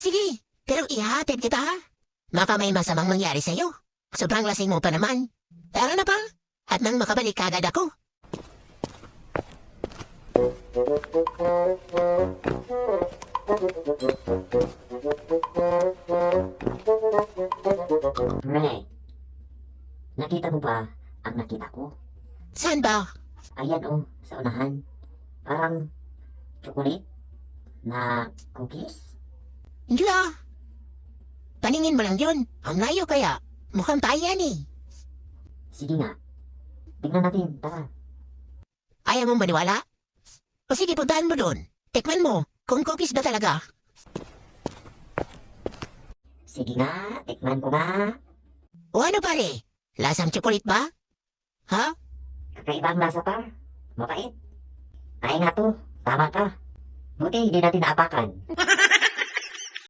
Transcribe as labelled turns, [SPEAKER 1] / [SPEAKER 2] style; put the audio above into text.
[SPEAKER 1] Sige, pero ihahatid kita ha. Baka may masamang mangyari sa'yo. Sobrang lasing mo pa naman. Tara na pa. At nang makabalik kagad ako.
[SPEAKER 2] Pre, nakita mo ba ang nakita ko?
[SPEAKER 1] Saan ba?
[SPEAKER 2] Ayan oh, sa unahan. Parang chocolate na cookies.
[SPEAKER 1] Hindi ah. Paningin mo lang yun. Ang layo kaya. Mukhang tayo yan eh.
[SPEAKER 2] Sige nga, tingnan natin, tara.
[SPEAKER 1] Ayaw mong maniwala? O sige, puntahan mo doon. Tikman mo kung cookies ba talaga.
[SPEAKER 2] Sige nga, tikman ko nga.
[SPEAKER 1] O ano pare? Lasang chocolate ba? Ha?
[SPEAKER 2] Kakaibang lasa par. Mapait. Ay nga to, tama ka. Buti hindi natin naapakan.